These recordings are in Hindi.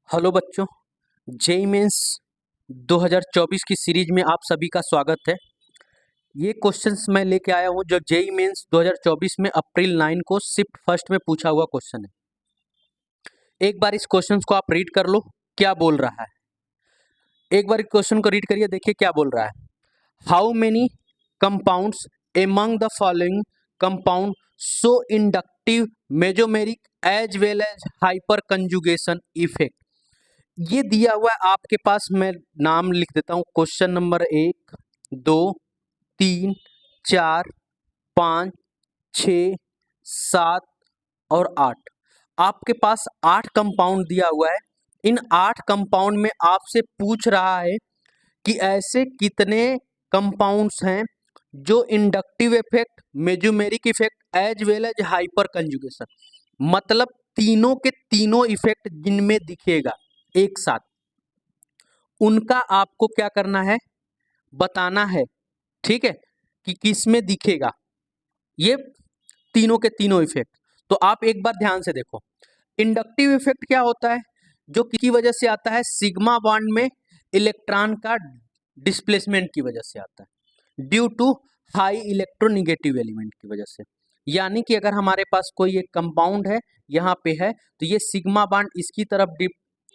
हेलो बच्चों, जेईई मेंस 2024 की सीरीज में आप सभी का स्वागत है। ये क्वेश्चंस मैं लेके आया हूँ जो जेईई मेंस 2024 में अप्रैल 9 को शिफ्ट फर्स्ट में पूछा हुआ क्वेश्चन है। एक बार इस क्वेश्चंस को आप रीड कर लो, क्या बोल रहा है। एक बार क्वेश्चन को रीड करिए, देखिए क्या बोल रहा है। How many compounds among the following compound show inductive mesomeric as well as hyperconjugation effect. ये दिया हुआ है आपके पास, मैं नाम लिख देता हूँ। क्वेश्चन नंबर 1, 2, 3, 4, 5, 6, 7 और 8। आपके पास 8 कंपाउंड दिया हुआ है। इन 8 कंपाउंड में आपसे पूछ रहा है कि ऐसे कितने कंपाउंड्स हैं जो inductive effect, mesomeric effect as well as hyperconjugation, मतलब तीनों के तीनों इफेक्ट जिनमें दिखेगा एक साथ, उनका आपको क्या करना है, बताना है। ठीक है, कि किस में दिखेगा ये तीनों के तीनों इफेक्ट। तो आप एक बार ध्यान से देखो, इंडक्टिव इफेक्ट क्या होता है, जो किसकी वजह से आता है, सिग्मा बॉन्ड में इलेक्ट्रॉन का डिस्प्लेसमेंट की वजह से आता है, due to high electronegative element की वजह से। यानी कि अगर हमारे पास कोई एक कंपाउंड है, यहाँ पे है, तो ये सिग्मा बॉन्ड इसकी तरफ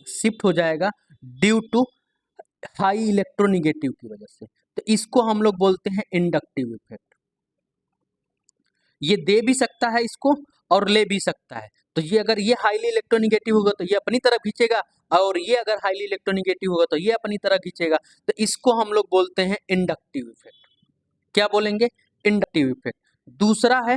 शिफ्ट हो जाएगा ड्यू टू हाई इलेक्ट्रोनेगेटिव की वजह से। तो इसको हम लोग बोलते हैं इंडक्टिव इफेक्ट। ये दे भी सकता है इसको और ले भी सकता है। तो ये अगर ये हाईली इलेक्ट्रोनेगेटिव होगा तो ये अपनी तरफ खींचेगा, और ये अगर हाईली इलेक्ट्रोनेगेटिव होगा तो ये अपनी तरफ खींचेगा। तो इसको हम लोग बोलते हैं इंडक्टिव इफेक्ट। क्या बोलेंगे, इंडक्टिव इफेक्ट। दूसरा है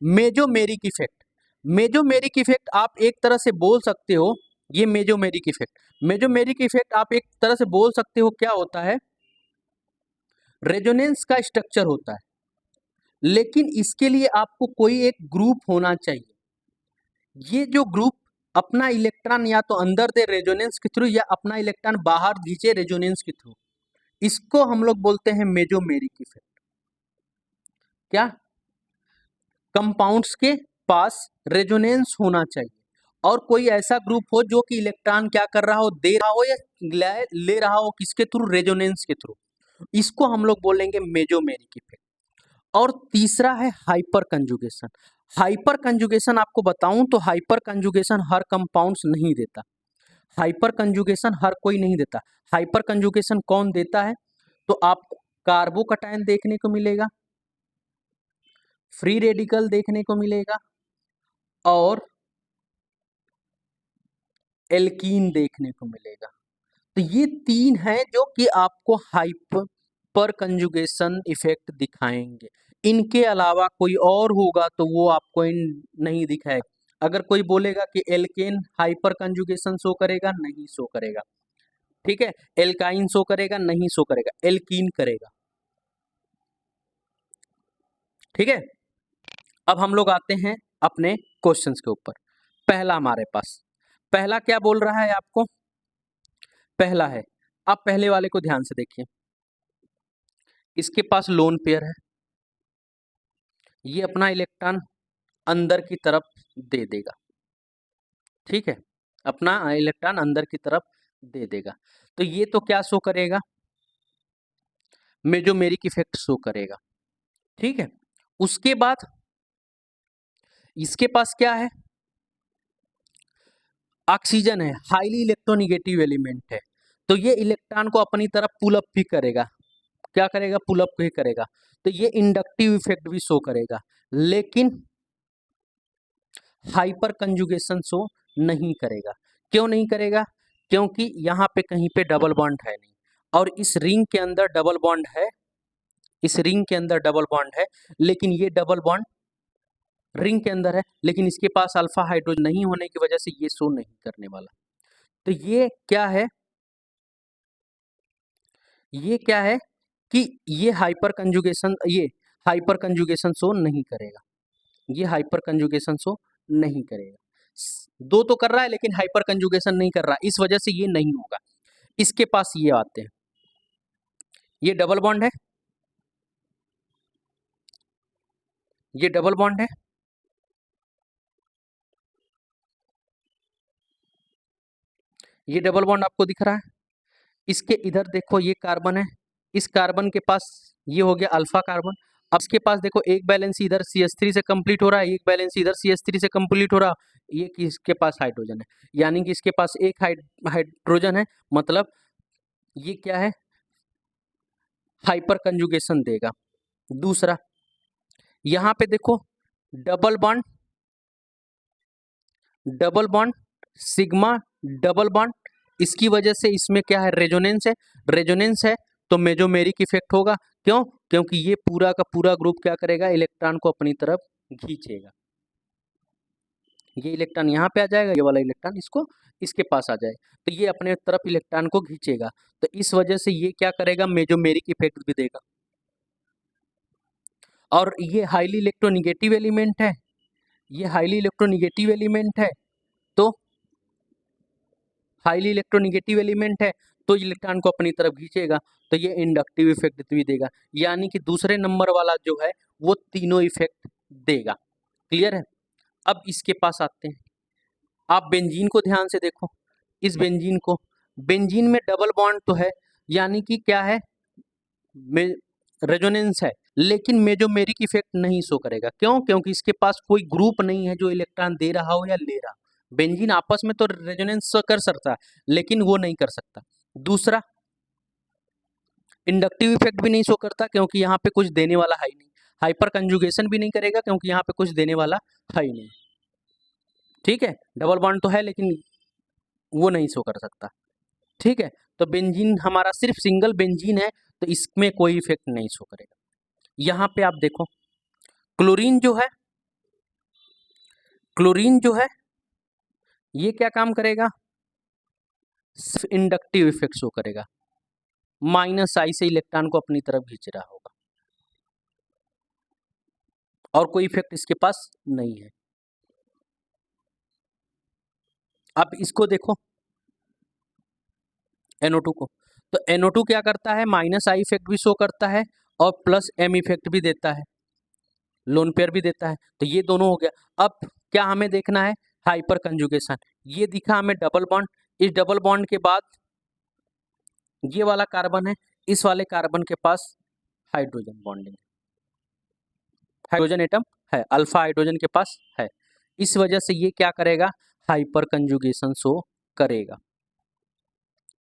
मेजोमेरिक इफेक्ट। मेजोमेरिक इफेक्ट आप एक तरह से बोल सकते हो, ये मेजोमेरिक इफेक्ट, मेजोमेरिक इफेक्ट आप एक तरह से बोल सकते हो क्या होता है, रेजोनेंस का स्ट्रक्चर होता है, लेकिन इसके लिए आपको कोई एक ग्रुप होना चाहिए। ये जो ग्रुप अपना इलेक्ट्रॉन या तो अंदर दे रेजोनेंस के थ्रू, या अपना इलेक्ट्रॉन बाहर खींचे रेजोनेंस के थ्रू, इसको हम लोग बोलते हैं मेजोमेरिक इफेक्ट। क्या, कंपाउंड्स के पास रेजोनेंस होना चाहिए और कोई ऐसा ग्रुप हो जो कि इलेक्ट्रॉन क्या कर रहा हो, दे रहा हो या ले रहा हो, किसके थ्रू, रेजोनेंस के थ्रू। इसको हम लोग बोलेंगे मेजोमेरिक इफेक्ट। और तीसरा है हाइपर कंजुगेशन। हाइपर कंजुगेशन आपको बताऊं तो हाइपर कंजुगेशन हर कंपाउंड्स नहीं देता, हाइपर कंजुगेशन हर कोई नहीं देता। हाइपर कंजुगेशन कौन देता है, तो आपको कार्बोकटायन देखने को मिलेगा, फ्री रेडिकल देखने को मिलेगा, और एल्कीन देखने को मिलेगा। तो ये तीन है जो कि आपको हाइपर कंजुगेशन इफेक्ट दिखाएंगे। इनके अलावा कोई और होगा तो वो आपको नहीं दिखाएगा। अगर कोई बोलेगा कि एल्केन हाइपर कंजुगेशन शो करेगा, नहीं शो करेगा। ठीक है, एल्काइन शो करेगा, नहीं शो करेगा, एल्कीन करेगा। ठीक है, अब हम लोग आते हैं अपने क्वेश्चंस के ऊपर। पहला हमारे पास, पहला क्या बोल रहा है आपको, पहला है, आप पहले वाले को ध्यान से देखिए। इसके पास लोन पेयर है, ये अपना इलेक्ट्रॉन अंदर की तरफ दे देगा। ठीक है, अपना इलेक्ट्रॉन अंदर की तरफ दे देगा। तो ये तो क्या शो करेगा, मेजोमेरिक इफेक्ट शो करेगा। ठीक है, उसके बाद इसके पास क्या है, ऑक्सीजन है, हाईली इलेक्ट्रोनेगेटिव एलिमेंट है। तो ये इलेक्ट्रॉन को अपनी तरफ पुल अप भी करेगा। क्या करेगा, पुल अप भी करेगा। तो ये इंडक्टिव इफेक्ट भी शो करेगा, लेकिन हाइपर कंजुगेशन शो नहीं करेगा। क्यों नहीं करेगा, क्योंकि यहाँ पे कहीं पे डबल बॉन्ड है नहीं, और इस रिंग के अंदर डबल बॉन्ड है, इस रिंग के अंदर डबल बॉन्ड है, लेकिन ये डबल बॉन्ड रिंग के अंदर है, लेकिन इसके पास अल्फा हाइड्रोजन नहीं होने की वजह से ये शो नहीं करने वाला। तो ये क्या है, ये क्या है कि ये हाइपर कंजुगेशन, ये हाइपर कंजुगेशन शो नहीं करेगा, ये हाइपर कंजुगेशन शो नहीं करेगा। दो तो कर रहा है लेकिन हाइपर कंजुगेशन नहीं कर रहा, इस वजह से ये नहीं होगा। इसके पास ये आते हैं, ये डबल बॉन्ड है, ये डबल बॉन्ड है, ये डबल बॉन्ड आपको दिख रहा है, इसके इधर देखो ये कार्बन है, इस कार्बन के पास ये हो गया अल्फा कार्बन। अब इसके पास देखो एक बैलेंस इधर CH3 से कंप्लीट हो रहा है, एक बैलेंस इधर CH3 से कंप्लीट हो रहा है, ये किसके पास हाइड्रोजन है, यानी कि इसके पास एक हाइड्रोजन है, मतलब ये क्या है, हाइपर कंजुगेशन देगा। दूसरा यहां पे देखो double bond sigma double bond, इसकी वजह से इसमें क्या है, रेजोनेंस है तो मेजोमेरिक इफेक्ट होगा। क्यों? क्योंकि ये पूरा का पूरा ग्रुप क्या करेगा, इलेक्ट्रॉन को अपनी तरफ खींचेगा। ये इलेक्ट्रॉन यहाँ पे आ जाएगा, ये वाला इलेक्ट्रॉन इसके पास आ जाएगा, तो ये अपने तरफ इलेक्ट्रॉन को खींचेगा, तो इस वजह से ये क्या करेगा, मेजोमेरिक इफेक्ट भी देगा। और ये हाईली इलेक्ट्रोनिगेटिव एलिमेंट है, ये हाईली इलेक्ट्रोनिगेटिव एलिमेंट है, तो हाईली इलेक्ट्रोनिगेटिव एलिमेंट है तो इलेक्ट्रॉन को अपनी तरफ खींचेगा, तो ये इंडक्टिव इफेक्ट भी देगा, यानी कि दूसरे नंबर वाला जो है वो तीनों इफेक्ट देगा। क्लियर है? अब इसके पास आते हैं, आप बेंजीन को ध्यान से देखो, इस बेंजीन में डबल बॉन्ड तो है, यानी कि क्या है, रेजोनेंस है, लेकिन मेजोमेरिक इफेक्ट नहीं शो करेगा। क्यों? क्योंकि इसके पास कोई ग्रुप नहीं है जो इलेक्ट्रॉन दे रहा हो या ले रहा। बेंजीन आपस में तो रेजोनेंस कर सकता है, लेकिन वो नहीं कर सकता। दूसरा, इंडक्टिव इफेक्ट भी नहीं शो करता, क्योंकि यहाँ पे कुछ देने वाला है ही नहीं। हाइपर कंजुगेशन भी नहीं करेगा, क्योंकि यहाँ पे कुछ देने वाला है ही नहीं। ठीक है, डबल बॉन्ड तो है लेकिन वो नहीं शो कर सकता। ठीक है, तो बेंजीन हमारा सिर्फ सिंगल बेंजीन है, तो इसमें कोई इफेक्ट नहीं शो करेगा। यहाँ पे आप देखो क्लोरीन जो है ये क्या काम करेगा, सिर्फ इंडक्टिव इफेक्ट शो करेगा, -I से इलेक्ट्रॉन को अपनी तरफ खींच रहा होगा, और कोई इफेक्ट इसके पास नहीं है। अब इसको देखो NO2 को, तो NO2 क्या करता है, -I इफेक्ट भी शो करता है और +M इफेक्ट भी देता है, लोन पेयर भी देता है, तो ये दोनों हो गया। अब क्या हमें देखना है, हाइपर कंजुगेशन। ये दिखा हमें डबल बॉन्ड, इस डबल बॉन्ड के बाद ये वाला कार्बन है, इस वाले कार्बन के पास हाइड्रोजन बॉन्डिंग, हाइड्रोजन एटम है, अल्फा हाइड्रोजन के पास है, इस वजह से ये क्या करेगा, हाइपर कंजुगेशन शो करेगा।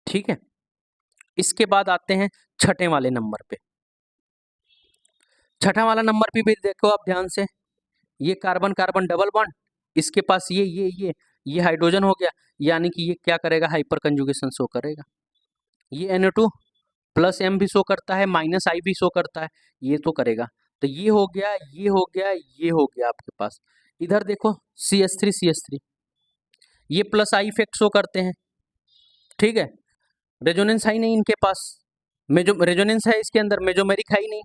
ठीक है, इसके बाद आते हैं छठे वाले नंबर पे। छठा वाला नंबर पे भी देखो आप ध्यान से, ये कार्बन कार्बन डबल बॉन्ड, इसके पास ये हाइड्रोजन हो गया, यानी कि ये क्या करेगा, हाइपर कंजुगेशन शो करेगा। ये NO2 +M भी शो करता है, -I भी शो करता है, ये तो करेगा। तो ये हो गया, ये हो गया, ये हो गया आपके पास। इधर देखो CH3 ये +I इफेक्ट शो करते हैं। ठीक है, रेजोनेंस है ही नहीं इनके पास, रेजोनेंस है इसके अंदर, मेजोमेरिक है ही नहीं,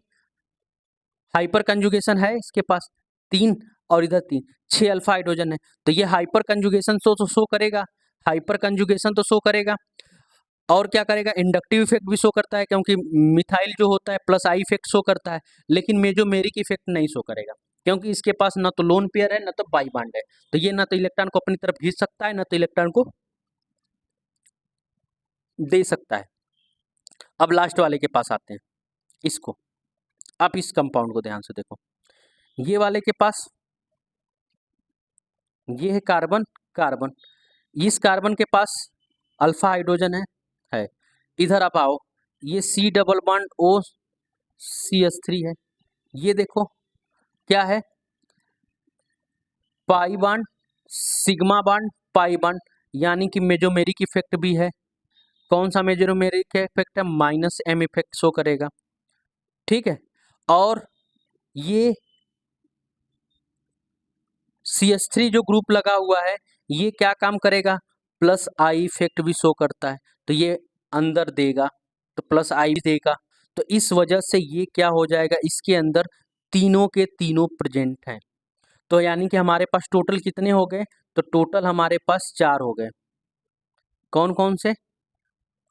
हाइपर कंजुगेशन है इसके पास 3, और इधर 3, 6 अल्फा हाइड्रोजन है, तो ये हाइपर कंजुगेशन शो करेगा, हाइपर कंजुगेशन तो शो करेगा, और क्या करेगा, इंडक्टिव इफेक्ट भी शो करता है, क्योंकि मिथाइल जो होता है +I इफेक्ट शो करता है, लेकिन मेजोमेरिक इफेक्ट नहीं शो करेगा, क्योंकि इसके पास ना तो लोन पेयर है ना तो बाई बॉन्ड है, तो ये ना तो इलेक्ट्रॉन को अपनी तरफ खींच सकता है ना तो इलेक्ट्रॉन को दे सकता है। अब लास्ट वाले के पास आते हैं, इसको, आप इस कंपाउंड को ध्यान से देखो, ये वाले के पास ये है कार्बन कार्बन, इस कार्बन के पास अल्फा हाइड्रोजन है। इधर आप आओ, ये C double bond O CH3 है, ये देखो क्या है, pi bond sigma bond pi bond, यानी कि मेजोमेरिक इफेक्ट भी है। कौन सा मेजोमेरिक इफेक्ट है, -M इफेक्ट शो करेगा। ठीक है, और ये CH3 जो ग्रुप लगा हुआ है ये क्या काम करेगा, +I इफेक्ट भी शो करता है, तो ये अंदर देगा, तो +I भी देगा, तो इस वजह से ये क्या हो जाएगा, इसके अंदर तीनों के तीनों प्रेजेंट हैं। तो यानी कि हमारे पास टोटल कितने हो गए, तो टोटल हमारे पास 4 हो गए। कौन कौन से,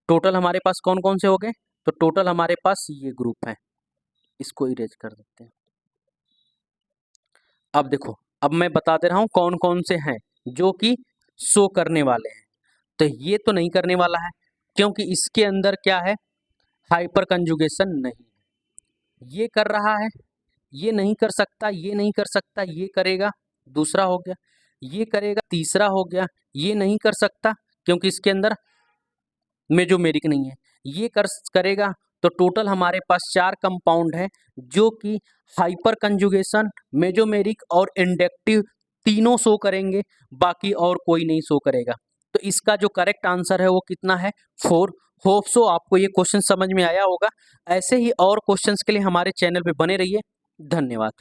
टोटल हमारे पास कौन कौन से हो गए, तो टोटल हमारे पास ये ग्रुप है, इसको इरेज कर देते हैं। अब देखो, अब मैं बता दे रहा हूं कौन कौन से हैं जो कि शो करने वाले हैं। तो ये तो नहीं करने वाला है, क्योंकि इसके अंदर क्या है, हाइपर कंजुगेशन नहीं है। ये कर रहा है, ये नहीं कर सकता, ये नहीं कर सकता, ये करेगा, दूसरा हो गया। ये करेगा, तीसरा हो गया। ये नहीं कर सकता क्योंकि इसके अंदर मेजोमेरिक नहीं है। ये करेगा। तो टोटल हमारे पास 4 कंपाउंड है जो कि हाइपर कंजुगेशन, मेजोमेरिक और इंडक्टिव तीनों शो करेंगे, बाकी और कोई नहीं शो करेगा। तो इसका जो करेक्ट आंसर है वो कितना है, 4। होप सो आपको ये क्वेश्चन समझ में आया होगा। ऐसे ही और क्वेश्चंस के लिए हमारे चैनल पे बने रहिए। धन्यवाद।